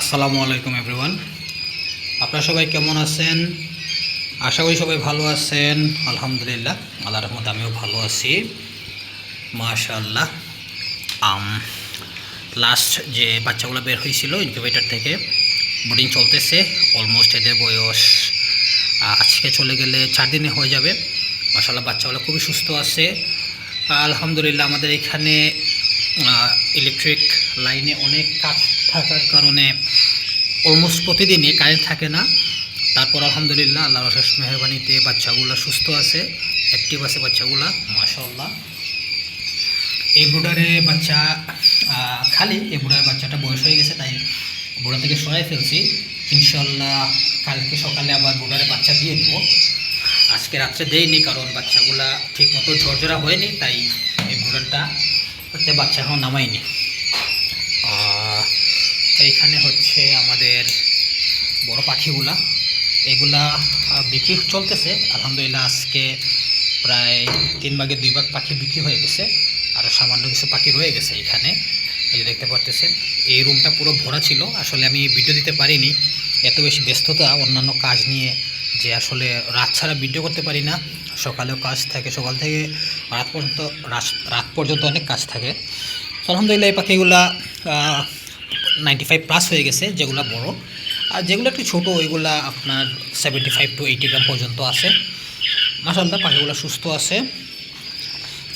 আসসালামু আলাইকুম এভরিওয়ান। আপনারা সবাই কেমন আছেন? আশা করি সবাই ভালো আছেন। আলহামদুলিল্লাহ, আল্লাহর রহমতে আমিও ভালো আছি, মাশাআল্লাহ। আম লাস্ট যে বাচ্চাগুলো বের হয়েছিল ইনকিউবেটর থেকে, বোর্ডিং চলতেছে। অলমোস্ট এদের বয়স আজকে চলে গেলে 4 দিনে হয়ে যাবে। মাশাআল্লাহ, বাচ্চাগুলো খুবই সুস্থ আছে আলহামদুলিল্লাহ। আমাদের এখানে ইলেকট্রিক লাইনে অনেক কাজ থাকার কারণে অলমোস্ট প্রতিদিনই কারেন্ট থাকে না। তারপর আলহামদুলিল্লাহ আল্লাহর অশেষ মেহরবানিতে বাচ্চাগুলো সুস্থ আছে, অ্যাক্টিভ আছে বাচ্চাগুলো, মাশাআল্লাহ। এই ব্রুডারে বাচ্চা খালি এই ব্রুডারের বাচ্চাটা বয়স হয়ে গেছে, তাই ব্রুডার থেকে সরাই ফেলছি। ইনশাল্লাহ কালকে সকালে আবার ব্রুডারে বাচ্চা দিয়ে দেবো। আজকে রাত্রে দেয়নি কারণ বাচ্চাগুলা ঠিকমতো ঝরঝরা হয়নি, তাই এই ব্রুডারটা বাচ্চা এখন নামাইনি। এইখানে হচ্ছে আমাদের বড় পাখিগুলা, এগুলা বিক্রি চলতেছে আলহামদুলিল্লাহ। আজকে প্রায় 3 ভাগে 2 ভাগ পাখি বিক্রি হয়ে গেছে, আরও সামান্য কিছু পাখি রয়ে গেছে এখানে। এই যে দেখতে পারতেছেন, এই রুমটা পুরো ভরা ছিল। আসলে আমি ভিডিও দিতে পারিনি, এত বেশি ব্যস্ততা অন্যান্য কাজ নিয়ে যে আসলে রাত ছাড়া ভিডিও করতে পারি না। সকালেও কাজ থাকে, সকাল থেকে রাত পর্যন্ত অনেক কাজ থাকে। আলহামদুলিল্লাহ এই পাখিগুলা 95+ হয়ে গেছে, যেগুলো বড়। আর যেগুলো একটু ছোটো ওইগুলা আপনার 75 to 80 গ্রাম পর্যন্ত আছে। মাশাআল্লাহ পাখিগুলো সুস্থ আছে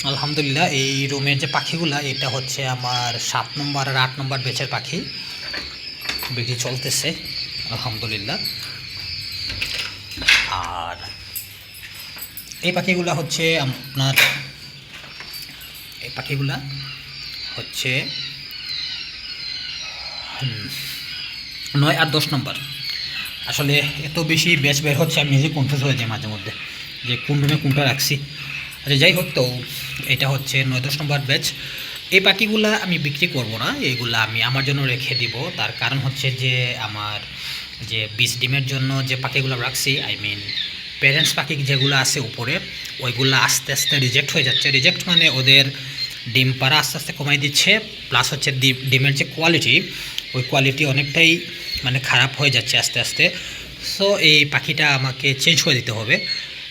আলহামদুলিল্লাহ। এই রুমের যে পাখিগুলা, এটা হচ্ছে আমার 7 নম্বর আর 8 নম্বর ব্যাচের পাখি, বিক্রি চলতেছে আলহামদুলিল্লাহ। আর এই পাখিগুলা হচ্ছে আপনার 9 আর 10 নম্বর। আসলে এত বেশি ব্যাচ বের হচ্ছে, আমি নিজে কনফিউজ হয়ে যাই মাঝে মধ্যে যে কোন রুমে কোনটা রাখছি। আচ্ছা যাই হোক, তো এটা হচ্ছে 9-10 নম্বর ব্যাচ। এই পাখিগুলা আমি বিক্রি করব না, এইগুলা আমি আমার জন্য রেখে দিব। তার কারণ হচ্ছে যে আমার যে 20 ডিমের জন্য যে পাখিগুলো রাখছি, আই মিন প্যারেন্টস পাখি যেগুলো আছে উপরে, ওইগুলো আস্তে আস্তে রিজেক্ট হয়ে যাচ্ছে। রিজেক্ট মানে ওদের ডিম পাড়া আস্তে আস্তে কমাই দিচ্ছে, প্লাস হচ্ছে ডিমের যে কোয়ালিটি, ওই কোয়ালিটি অনেকটাই মানে খারাপ হয়ে যাচ্ছে আস্তে আস্তে। সো এই পাখিটা আমাকে চেঞ্জ করে দিতে হবে।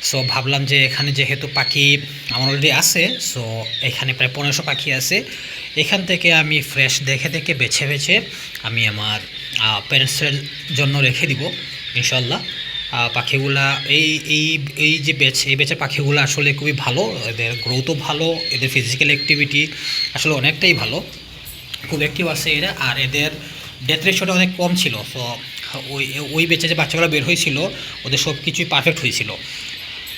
সো ভাবলাম যে এখানে যেহেতু পাখি আমার অলরেডি আছে, সো এখানে প্রায় 1500 পাখি আছে, এখান থেকে আমি ফ্রেশ দেখে দেখে বেছে বেছে আমি আমার প্যারেন্টসের জন্য রেখে দিব ইনশাল্লাহ। পাখিগুলা এই এই এই যে এই বেচের পাখিগুলো আসলে খুবই ভালো, এদের গ্রোথও ভালো, এদের ফিজিক্যাল অ্যাক্টিভিটি আসলে অনেকটাই ভালো, খুব অ্যাক্টিভ আছে এরা। আর এদের ডেথ রেশিওটা অনেক কম ছিল। সো ওই বেচে যে বাচ্চাগুলো বের হয়েছিল, ওদের সব কিছুই পারফেক্ট হয়েছিল।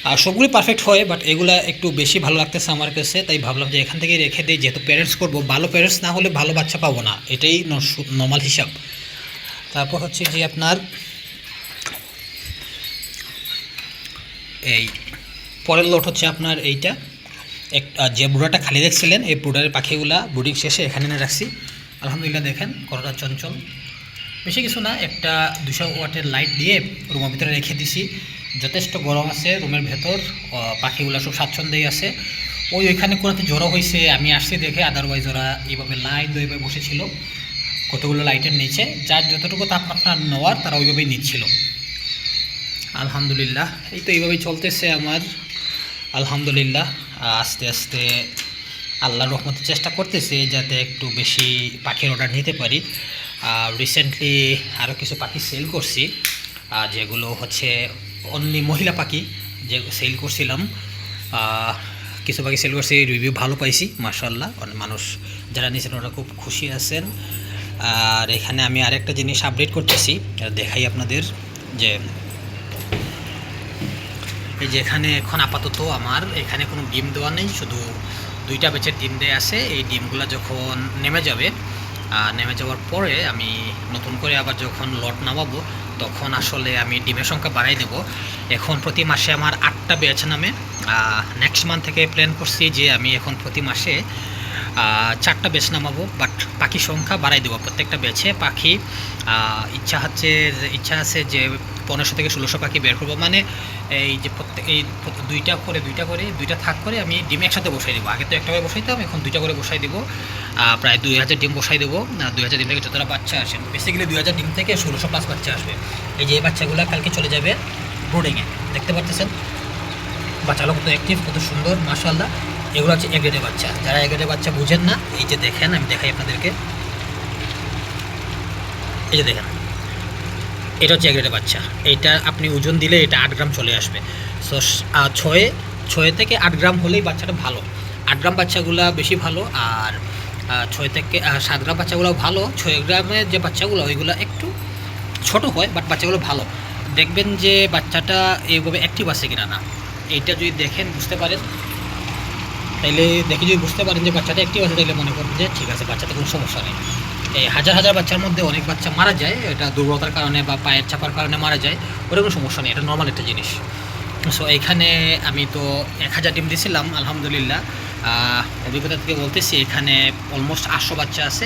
আর সবগুলোই পারফেক্ট হয়, বাট এগুলা একটু বেশি ভালো লাগতেছে আমার কাছে, তাই ভাবলাম যে এখান থেকে রেখে দিই। যেহেতু প্যারেন্টস করবো, ভালো প্যারেন্টস না হলে ভালো বাচ্চা পাবো না, এটাই নর্মাল হিসাব। তারপর হচ্ছে যে আপনার এই পরের লট হচ্ছে আপনার এইটা যে বুড়াটা খালি দেখছিলেন, এই বুড়ার পাখিগুলা বুডিং শেষে এখানে এনে রাখছি আলহামদুলিল্লাহ। দেখেন কতটা চঞ্চল, বেশি কিছু না, একটা 200 ওয়াটের লাইট দিয়ে রুমের ভিতরে রেখে দিছি। যথেষ্ট গরম আছে রুমের ভেতর, পাখিগুলো সব স্বাচ্ছন্দ্যেই আছে। ওইখানে কোনোতে জড়ো হয়েছে, আমি আসছি দেখে। আদারওয়াইজ ওরা এইভাবে লাইন দইভাবে বসেছিল কতগুলো লাইটের নিচে, যার যতটুকু তাপমাত্রা নেওয়ার তারা ওইভাবেই নিচ্ছিল আলহামদুলিল্লাহ। এই তো এইভাবেই চলতেছে আমার আলহামদুলিল্লাহ। আস্তে আস্তে আল্লাহর রহমতে চেষ্টা করতেছি যাতে একটু বেশি পাখির অর্ডার নিতে পারি। রিসেন্টলি আরও কিছু পাখি সেল করছি, যেগুলো হচ্ছে অনলি মহিলা পাখি, যে সেল করছিলাম। কিছু পাখি সেল করছি, রিভিউ ভালো পাইছি মাশাআল্লাহ। অনেক মানুষ যারা নিয়েছেন ওরা খুব খুশি আছেন। আর এখানে আমি আরেকটা জিনিস আপডেট করতেছি, দেখাই আপনাদের। যে এই যে এখানে এখন আপাতত আমার এখানে কোনো ডিম দেওয়া নেই, শুধু 2টা ব্যাচের ডিম দেওয়া আছে। এই ডিমগুলো যখন নেমে যাওয়ার পরে আমি নতুন করে আবার যখন লট নামাবো, তখন আসলে আমি ডিমের সংখ্যা বাড়াই দেব। এখন প্রতি মাসে আমার 8টা ব্যাচ নামে। নেক্সট মান্থ থেকে প্ল্যান করছি যে আমি এখন প্রতি মাসে 4টা ব্যাচ নামাবো, বাট পাখির সংখ্যা বাড়াই দেবো। প্রত্যেকটা ব্যাচে পাখি ইচ্ছা আছে যে 1500 থেকে 1600 পাখি বের করবো। মানে এই যে এই দুইটা থাক করে আমি ডিম একসাথে বসাই দেবো। আগে তো একটা করে বসাইতাম, এখন 2টা করে বসাই দেবো। প্রায় 2000 ডিম বসাই দেবো। 2000 ডিম থেকে যতটা বাচ্চা আসে, বেসিক্যালি 2000 ডিম থেকে 1600+ বাচ্চা আসবে। এই যে এই বাচ্চাগুলো কালকে চলে যাবে ব্রুডিংয়ে, দেখতে পাচ্ছেন বাচ্চাগুলো কত অ্যাক্টিভ, কত সুন্দর, মাশাআল্লাহ। এগুলো হচ্ছে এ গ্রেডের বাচ্চা। যারা এ গ্রেডের বাচ্চা বুঝেন না, এই যে দেখেন, আমি দেখাই আপনাদেরকে, এই যে দেখেন, এটা হচ্ছে এ গ্রেডের বাচ্চা। এইটা আপনি ওজন দিলে এটা 8 গ্রাম চলে আসবে। সো 6 থেকে 8 গ্রাম হলেই বাচ্চাটা ভালো। 8 গ্রাম বাচ্চাগুলো বেশি ভালো, আর 6 থেকে 7 গ্রাম বাচ্চাগুলো ভালো। 6 গ্রামের যে বাচ্চাগুলো ওইগুলো একটু ছোট হয়, বাট বাচ্চাগুলো ভালো। দেখবেন যে বাচ্চাটা এইভাবে অ্যাক্টিভ আছে কিনা না, এইটা যদি দেখেন বুঝতে পারেন, তাইলে দেখে যদি বুঝতে পারেন যে বাচ্চাটা অ্যাক্টিভ আছে, তাইলে মনে করেন যে ঠিক আছে, বাচ্চাতে কোনো সমস্যা নেই। এই হাজার বাচ্চার মধ্যে অনেক বাচ্চা মারা যায়, এটা দুর্বলতার কারণে বা পায়ের চাপার কারণে মারা যায়, ওটা কোনো সমস্যা নেই, এটা নর্মাল একটা জিনিস। সো এইখানে আমি তো 1000 ডিম দিয়েছিলাম, আলহামদুলিল্লাহ। অভিজ্ঞতা থেকে বলতেছি এখানে অলমোস্ট 800 বাচ্চা আছে,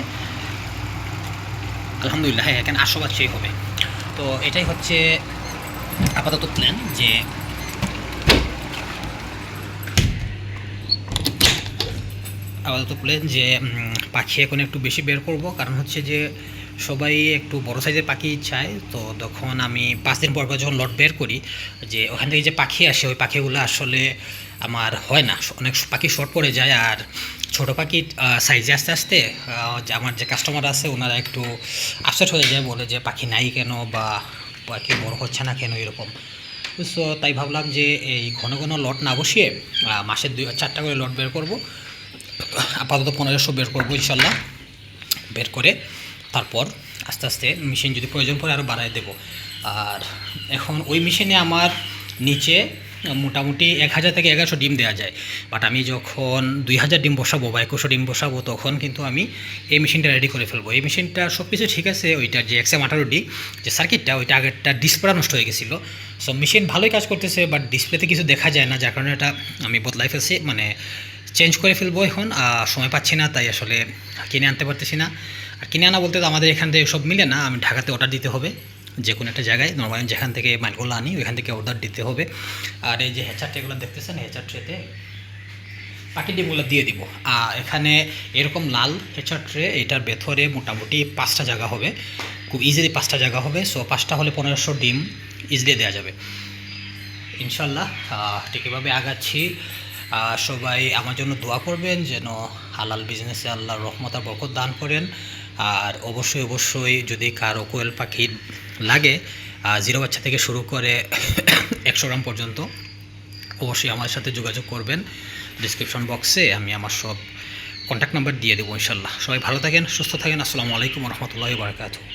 আলহামদুলিল্লাহ। হ্যাঁ, এখানে 800 বাচ্চাই হবে। তো এটাই হচ্ছে আপাতত প্ল্যান, যে পাখি এখন একটু বেশি বের করব, কারণ হচ্ছে যে সবাই একটু বড় সাইজের পাখি চায়। তো তখন আমি 5 দিন পর যখন লট বের করি, যে ওখান থেকে যে পাখি আসে, ওই পাখিগুলো আসলে আমার হয় না, অনেক পাখি শর্ট পড়ে যায়। আর ছোটো পাখি সাইজে আস্তে আস্তে আমার যে কাস্টমার আছে ওনারা একটু আপসেট হয়ে যায়, বলে যে পাখি নাই কেন, বা পাখি বড় হচ্ছে না কেন, এরকম। সো তাই ভাবলাম যে এই ঘন ঘন লট না বসিয়ে মাসে 4টা করে লট বের করব। আপাতত 1500 বের করবো ইনশাল্লাহ। বের করে তারপর আস্তে আস্তে মেশিন যদি প্রয়োজন পড়ে আরও বাড়ায় দেব। আর এখন ওই মেশিনে আমার নিচে মোটামুটি 1000 থেকে 1100 ডিম দেওয়া যায়, বাট আমি যখন 2000 ডিম বসাবো বা 2100 ডিম বসাবো, তখন কিন্তু আমি এই মেশিনটা রেডি করে ফেলবো। এই মেশিনটা সব কিছু ঠিক আছে, ওইটার যে XM18D যে সার্কিটটা, ওইটা আগেরটা ডিসপ্লেটা নষ্ট হয়ে গেছিলো। সো মেশিন ভালোই কাজ করতেছে, বাট ডিসপ্লেতে কিছু দেখা যায় না, যার কারণে এটা আমি বদলাই ফেলছি, মানে চেঞ্জ করে ফেলবো। এখন সময় পাচ্ছি না, তাই আসলে কিনে আনতে পারতেছি না। আর কিনে আনা বলতে তো আমাদের এখান থেকে সব মিলে না, আমি ঢাকাতে অর্ডার দিতে হবে, যে কোনো একটা জায়গায়, নর্মালি যেখান থেকে মালগুলো আনি ওইখান থেকে অর্ডার দিতে হবে। আর এই যে হেচার ট্রেগুলো দেখতেছেন, হেচার ট্রেতে পাখি ডিমগুলো দিয়ে দিব। এখানে এরকম লাল হেচার ট্রে, এটার ভেতরে মোটামুটি 5টা জায়গা হবে, খুব ইজিলি 5টা জায়গা হবে। সো 5টা হলে 1500 ডিম ইজিলি দেওয়া যাবে ইনশাল্লাহ। ঠিক এভাবে আগাচ্ছি। সবাই আমার জন্য দোয়া করবেন, যেন হালাল বিজনেসে আল্লাহর রহমত আর বরকত দান করেন। আর অবশ্যই যদি কারো কোয়েল পাখি লাগে, 0 বাচ্চা থেকে শুরু করে 100 গ্রাম পর্যন্ত, অবশ্যই আমার সাথে যোগাযোগ করবেন। ডিসক্রিপশন বক্সে আমি আমার সব কন্ট্যাক্ট নাম্বার দিয়ে দেবো ইনশাল্লাহ। সবাই ভালো থাকেন, সুস্থ থাকেন। আসসালামু আলাইকুম রহমতুল্লাহি ওয়া বারাকাতুহু।